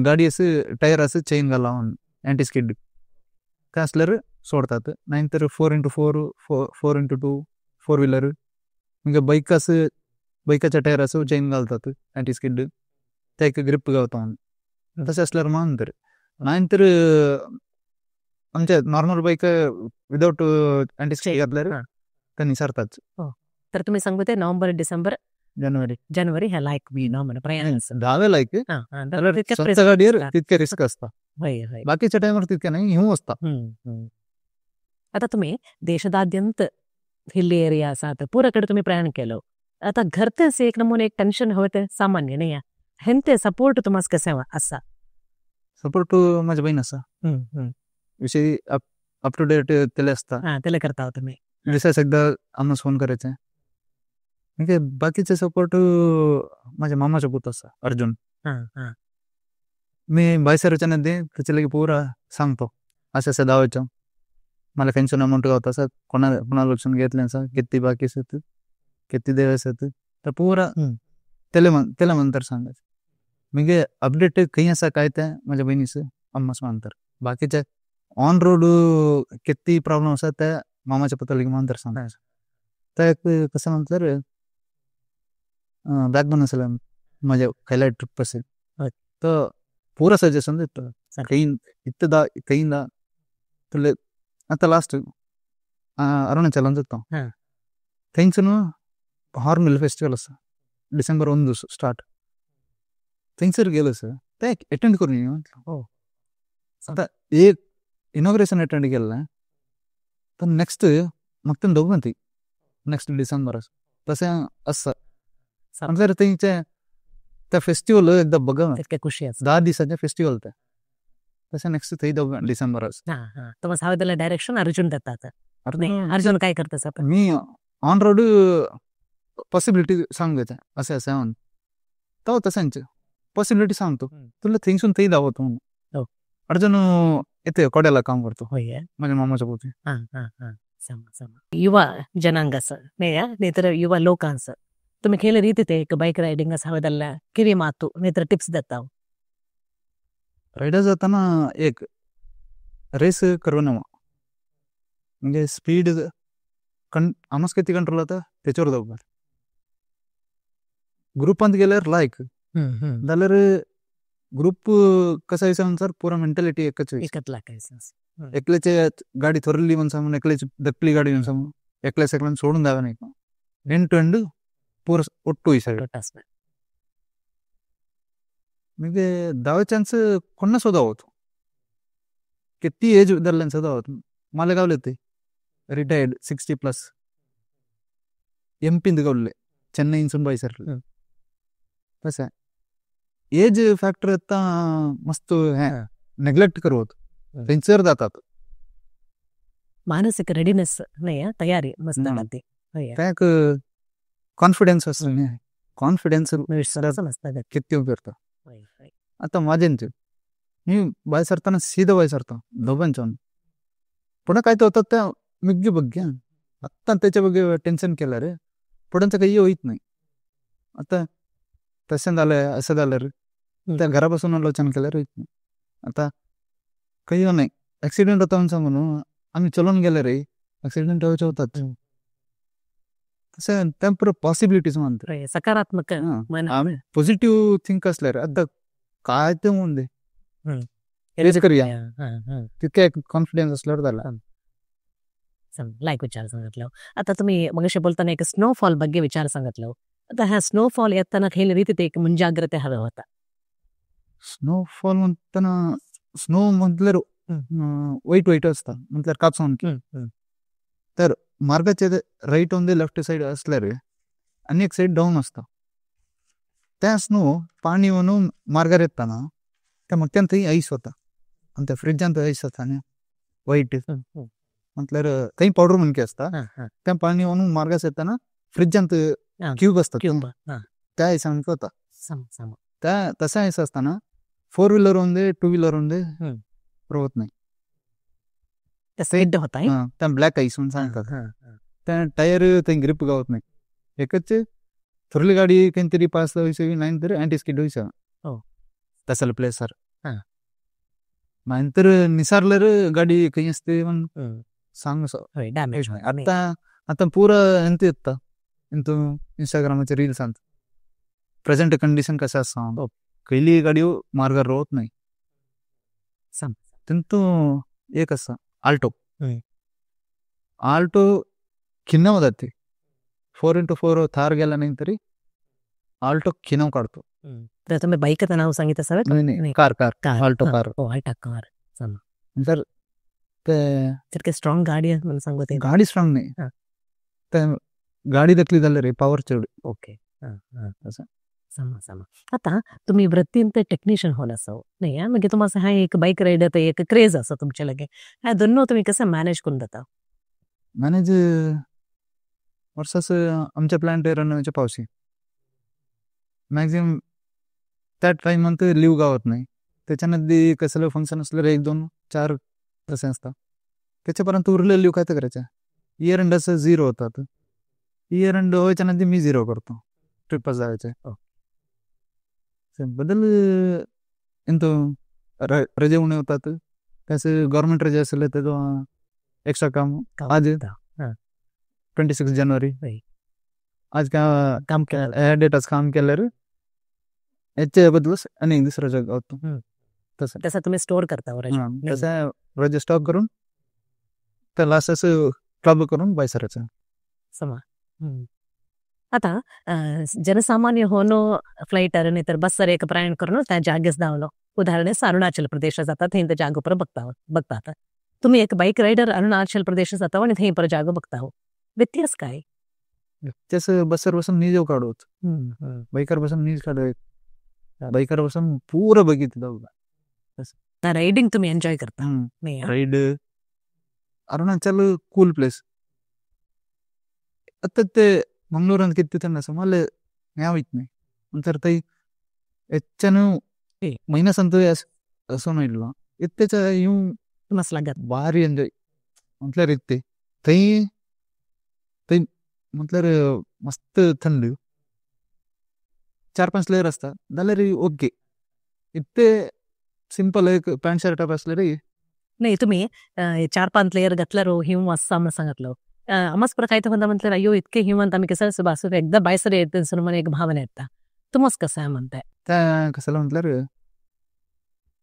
गाडी असं टायर असं चैन घालावून अँटी स्किड काय असल्यार सोडतात नाहीतर 4x4 4x2 4 व्हीलर म्हणजे बाईकाच्या टायर असं चैन घालतात अँटी स्किड त्या एक ग्रिप गावता तसे असल्यार म्हणतर नाहीतर आमच्या normal bike without anti skid घातल्यार त्या निसरतात तर तुम्ही सांगते नोव्हेंबर डिसेंबर जानेवारी ह्या लायक प्रयाण धावे लायक गाडीवर तितके रिस्क असता बाकीच्या टायमार तितके नाही हिंव असता आता तुम्ही देशदाद्यंत हिल्ली एरिया असात पूराकडे तुम्ही प्रयाण केलं आता घरतेच एक नमुने एक टेन्शन होते सामान्य नाही हेंते सपोर्ट तुम्हाला कसे असा सपोर्ट माझ्या बहीण असा विषयी अप टू डेट त्याला असता त्याला करता तुम्ही दिसाच एकदा आम्हाला फोन करायचं म्हणजे बाकीचे सपोर्ट माझ्या मामाचा पुत असा अर्जुन मी बायसरच्या दे त्याच्या लगे पुरा सांगतो असं धावायचं मला पेन्शन अमाऊंट गावता असं कोणा लक्षण घेतले असं किती बाकी असत किती दिवस असत तर पुरा त्याला म्हणतर सांगायचं म्हणजे अपडेट काही असं काय त्या माझ्या बहिणीचं अम्माच म्हणतर बाकीच्या ऑन रोड किती प्रॉब्लेम असतात त्या मामाच्या पुताला म्हणतर सांगायचं तर कसं म्हणतर बॅकबोन असेल माझ्या खयला ट्रिप असेल तर पूरा सजेशन देतो काही तुला आता लास्ट अरुणाचल जातो थंयसून हॉर्नबिल फेस्टिवल असा डिसेंबर 1 स्टार्ट थंयसर गेलो सर ते अटेंड करून येऊ म्हटलं आता एक इनॉग्रेशन अटेंड केलं तर नेक्स्ट मग ते दोघं ती नेक्स्ट डिसेंबर तसं असं जर त्या फेस्टिवल एकदा बघा खुशी 10 दिवसाचे फेस्टिवल तसं नेक्स्ट थंय दोघं डिसेंबर तुम्हाला सावधाला डायरेक्शन अर्जुन देतात अर्जुन काय करतात मी ऑन रोड पॉसिबिलिटी सांगायचं असं म्हणून तो तसंच पॉसिबिलिटी सांगतो तुला थिंगसून थंय धावतो अर्जुन येते कोड्याला काम करतो माझ्या मामाच्या पोती युवा जनांगाचं नाहीतर युवा लोकांचं तुम्ही केलं रीती ते एक बाईक रायडिंग हवदल्ला ಕಿವಿ ಮಾತು नाहीतर टिप्स देताव रायडर जाताना एक रेस करून म्हणजे स्पीड आमच किती कंट्रोल होता त्याच्यावर जाऊ ग्रुपांत गेल्यावर लायक जाल्यार ग्रुप कसा अनुसार पुरा मेंटॅलिटी एकच एकल्याचे गाडी थोरली म्हणून सांगून एकल्याची दपली गाडी म्हणून सांगून एकल्याच सोडून द्यावा नाही एंड टू एंड पूरा ಒಟ್ಟು म्हणजे दावा चान्स कोणा सुद्धा होतो किती एज धरल्यान सुद्धा होत मला गावले ते रिटायर्ड 60+ MP गावले चेन्नई बायसर तसं एज फॅक्टर आता मस्त हे नेग्लेक्ट करवत थंयसर जातात मानसिक रेडीनेस नाही तयारी मस्त हं. जाते त्याक कॉन्फिडन्स असतो न्ही कॉन्फिडन्स समजतात किती करता आता माझेन ते मी बाय सरताना सीधा बाय सरता दोघांच्या पुन्हा काय तर होतात त्या मिग्गी बघ्या आत्ता त्याच्या बघे टेन्शन केलं रे पुढंचं काही होईत नाही आता तसं झालंय असं झालं रे त्या घरापासून आलोचना केलं रे होईत नाही आता काही नाही ऍक्सिडेंट होता म्हणून म्हणून आम्ही चलून गेले रे ऍक्सिडेंट व्हायचे होतात तसं त्या पॉसिबिलिटीज म्हणतो सकारात्मक आम्ही पॉझिटिव्ह थिंक असल्या रे आता काय ते म्हणून दे हेच करूया तितके कॉन्फिडन्स असल्यावर झाला लाईक विचार सांगितलं आता तुम्ही मगाशी बोलताना एक स्नोफॉल ಬಗ್ಗೆ विचार सांगितलं आता ह्या स्नोफॉल येताना काही रीतीत एक ಮುಂಜಾಗ್ರತೆ हवं होता स्नोफॉल म्हणताना स्नो म्हटल्यार वाईट वाईट असता म्हटल्यार कापसून तर मार्गाचे right on the left side असल्यार आनी एक साईड डाऊन असता त्या स्नो पाणी म्हणून मार्गार येताना त्या मग थंय आईस होता आणि त्या फ्रिजांत आईस असता न्ही वाईट म्हटल्यार थंय पावडर म्हणकी असता त्या पाणी म्हणून मार्गास येताना फ्रिजांत क्यूब असतात त्या आयसान होता त्या तसा आयस असताना 4 व्हीलर होऊन 2 व्हीलर होऊन रोवत नाही त्या ब्लॅक आईस म्हणून सांगतात त्या टायर थंय ग्रिप गावत नाही एकच थोरली गाडी खंयतरी पास जावची नाही तर अँटी स्किड वयसा तसले प्लेसर नाहीतर निसारल्यार गाडी खंय असते सांग ಡ್ಯಾಮೇಜ್ आता पूरा ಎಂತ ಇತ್ತ ಎಂತ इन्स्टाग्रामाचे रील्स ಅಂತ प्रेझेंट कंडिशन कसं असं कैली गाडी मार्गावर रोवत नाही तिंतू एक असं आल्टो खिन्नव जाते 4x4 थार गेला नाही तरी आल्टो खिनव काढतो तुम्ही बाईकचं नाव सांगितलं सर कार आल्टो कार तर ते स्ट्रॉंग गाडी आहे मला सांगते गाडी स्ट्रॉंग नाही त्या गाडी दखली झालं रे पॉवर चढ ओके आता तुम्ही वृत्तींत टेक्निशियन होण्यासो नाही म्हणजे तुम्हाला हा एक बाईक रायडर एक क्रेज असं तुमच्या लगे ह्या दोन्ही तुम्ही कसं मॅनेज करून जाता मॅनेज वर्षास आमच्या प्लॅन रनवेच्या पावशी मॅक्झिमम त्या टाइमात लिव्ह गावत नाही त्याच्यानंतर कसलं फंक्शन असलं 1-2-4 तसे असतात त्याच्यापर्यंत उरलेलं लिव्ह काय तर करायचं इयर एंड असं 0 होतात इयर एंड व्हायच्या नंतर मी 0 करतो ट्रिपच जायचं बदल ಎಂತ रजे उणे होतात कसं गव्हर्नमेंट रजे असेल तर एक्स्ट्रा काम आज 26 जानेवारी आज काम केलं डेटाच काम केलं याच्या बदलच अनेक दुसरा जग होतो तसं तुम्ही स्टोअर करता तसं रजे स्टॉक करून त्याला असं क्लब करून बायसरायचं समा आता जनसामान्य होणो फ्लाईटर नाही तर बस एक प्रयाण करून त्या जागेस धावलो उदाहरणेस अरुणाचल प्रदेश जातात थंय त्या जागो पर बघतात तुम्ही एक बाईक रायडर अरुणाचल प्रदेश जाता आणि थंय पर जागो बघता व्यत्यास काय व्यत्यास बसर बसून नीज काढवत बाईकर बसून नीज काढवत बाईकर बसून पूरं बघितलं रायडिंग तुम्ही एन्जॉय करता राईड अरुणाचल कूल प्लेस आता ते ಮಂಗಳೂರು ಕಿತ್ತು ತಂಡ ಸುಮಾರು ಯಾವ ಇತ್ತು ಒಂಥರ ತೈ ಹೆಚ್ಚನು ಮೈನಸ್ ಅಂತೂ ಹಸೋನು ಇಲ್ವಾ ಇತ್ತೆಚ ಇವು ಮಸ್ಲಾಗ ಭಾರಿ ಎಂಜಾಯ್ म्हटल्यार इथे थंय थंय म्हटल्यार मस्त थंड 4-5 लेयर असता जाल्यार ओके इथे सिंपल एक पॅन्ट शर्ट असल्यार नाही तुम्ही 4-5 लेयर घातल्यार हिम असा म्हणून सांगितलं आम्हाच प्रकायचं म्हणता म्हटलं अयो इतके हिमंत आम्ही कसं बासू एकदा बायसर येते सर मला एक भावना येतात तुम्हाला कसं आहे म्हणताय त्या कशाला म्हटल्यार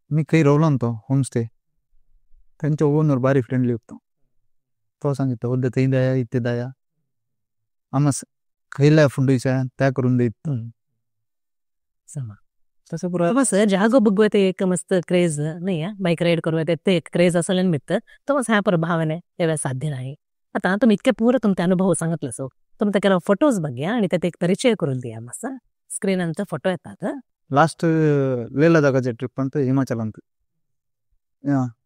मी काही रोवलो तो होमस्टे त्यांच्या ओनर भारी फ्रेंडली होतो तो सांगितलं उद्या थंय दया इथे दया आम्हा खयला फुड त्या करून देत तसं पुरा सर जागो बघू एक मस्त क्रेज नाही बाईक राईड करू ते एक क्रेज असेल निमित्त तो ह्या पर भावने तेव्हा साध्य नाही आता तुम्ही इतके पूर तुमचे अनुभव सांगितलं सो तुम्ही त्या फोटोज बघ्या आणि त्यात एक परिचय करून द्या मस्त स्क्रीनंतर फोटो येतात लास्ट लेह लदाखाचे ट्रिप पण हिमाचलांत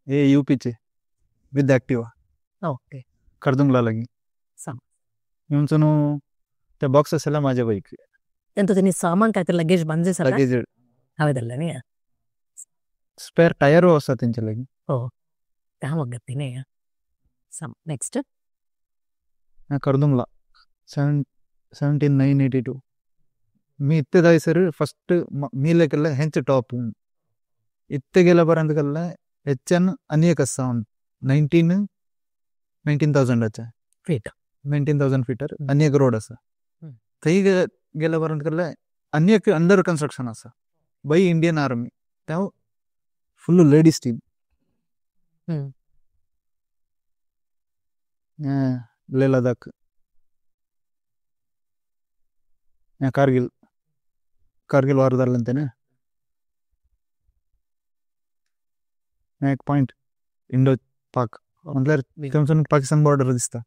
हे यूपीचे विथ ॲक्टिवा ಓಕೆ ಕರ್ದುಂಗ್ಲಾಲಾಗಿ ಸಮ ಇವನ್ಸನು त्या बॉक्सेस ಎಲ್ಲ माझ्या ಬೈಕ್ ಎಂತ ತಿನ್ನಿ ಸಾಮಾನ್ ಕಾಯ್ತಿರ ಲಗೇಜ್ ಬಂದೆ ಸಲ लगेज ಹೌದಲ್ಲನೇ स्पेअर टायर असतात त्यांच्या लगी काम ಹೋಗತ್ತೀನಿ ಸಮ ನೆಕ್ಸ್ಟ್ ಕರ್ದುಂಗ್ಲಾ 17982 मी इथे जायसर फस्ट मीलेकल्ला ಹೆಂಚ ಟಾಪ್ इथे गेल्यापर्यंत HN अनेक असा 19,000 ಫೀಟ್ 19,000 फीटर अनेक रोड असा थंय गेल्यापर्यंत अनेक अंडर कन्स्ट्रक्शन असा बाई इंडियन आर्मी त्या full ladies team Leh Ladakh Kargil ವಾರದಲ್ಲಂತೇನೆ एक पॉइंट इंडो पाक म्हटल्यार थंयसून पाकिस्तान बॉर्डर दिसता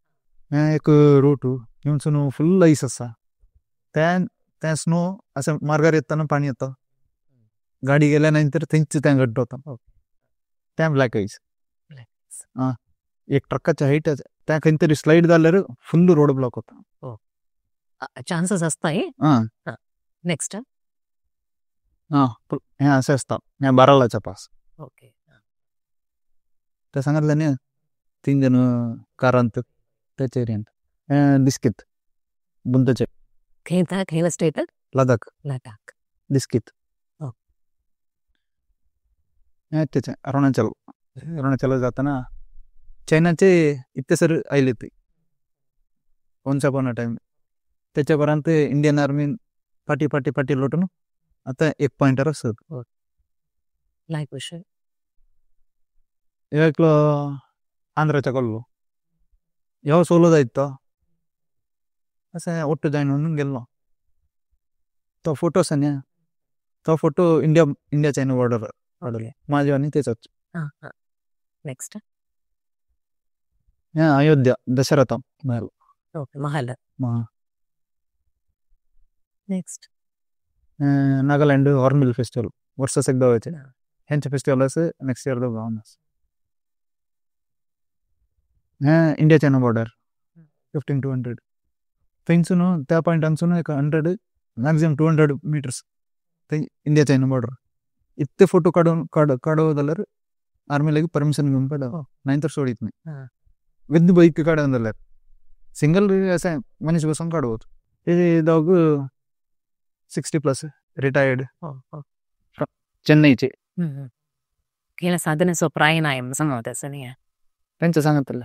एक रूट थंयसून फुल आईस आसा त्या स्नो असं मार्गार येताना पाणी येतं गाडी गेल्यानंतर थंयच त्या गड्ड होता त्या ब्लॅक आईस एक ट्रकाच्या हाईट त्या खंय तरी स्लाईड जाल्यार फुल रोड ब्लॉक होता ಚಾನ್ಸಸ್ असताय नेक्स्ट हे असे असतात ह्या बारालाच्या पास ओके त्या सांगितलं नाही 3 जण कारांत त्याच्या एरियांत दिसकीत बुंतचे खेळ स्टेट लडाख लडाख दिसकीत त्याच्या अरुणाचल जाताना चायनाचे इतके सर आले ते कोणचा पण टाइम त्याच्यापर्यंत इंडियन आर्मी पाठी लोटून आता एक पॉइंटर असत लाईक विषय एक आंध्राच्या कल्लो ह्यो सोलो जायत असं ಒಟ್ಟು ಜಾಯಿನ್ म्हणून गेलो तो फोटो सन्या तो फोटो इंडिया चायना बॉर्डर काढले माझ्या आणि त्याचाच next Ayodhya Dasharath Mahal okay Mahal next Nagaland hornbill festival वर्षास एकदा व्हायचे ह्यांच्या फेस्टिवल असं नेक्स्ट इयर जाऊन इंडिया चायना बॉर्डर 15-200 थंयसून त्या पॉइंटांसून 100 मॅक्झिमम 200 मीटर्स थंय इंडिया चायना बॉर्डर इतके फोटो काढव जाल्यार आर्मी लागी परमिशन घेऊन पडा नाही तर सोडित नाही विथ बाईक काढून जाल्यार सिंगल असं मनीस बसून काढवत ते दोघ 60+ रिटायर्ड चेन्नईचे केला साधन सो प्राय नाही सांगा तसं नाही त्यांचं सांगितलं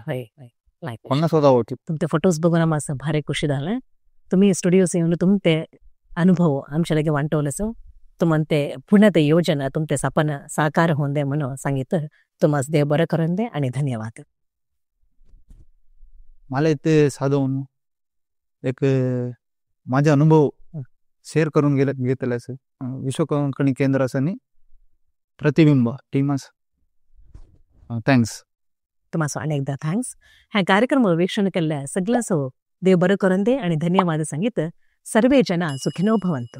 लाईक कोणा स्वतः होती तुमचे फोटोज बघून आम्हाला भारी खुशी झालं तुम्ही स्टुडिओस येऊन तुमचे अनुभव आमच्या लगे वांटवलंसो तुमते पुन्हा ते योजना तुमचे सपन साकार होऊन दे म्हणून सांगितलं तुम्हाला देव बरं करून दे आणि धन्यवाद मला इथे साधवून एक माझे अनुभव शेअर करून घेतले असं विश्वकोकणी केंद्रासाठी प्रतिबिंब टीमास थँक्स तुम्हाला अनेकदा थँक्स ह्या कार्यक्रम वीक्षण केल्या सगळं सो देव बरं करून दे आणि धन्यवाद सांगितलं सर्वे जना सुखिनो भवंतु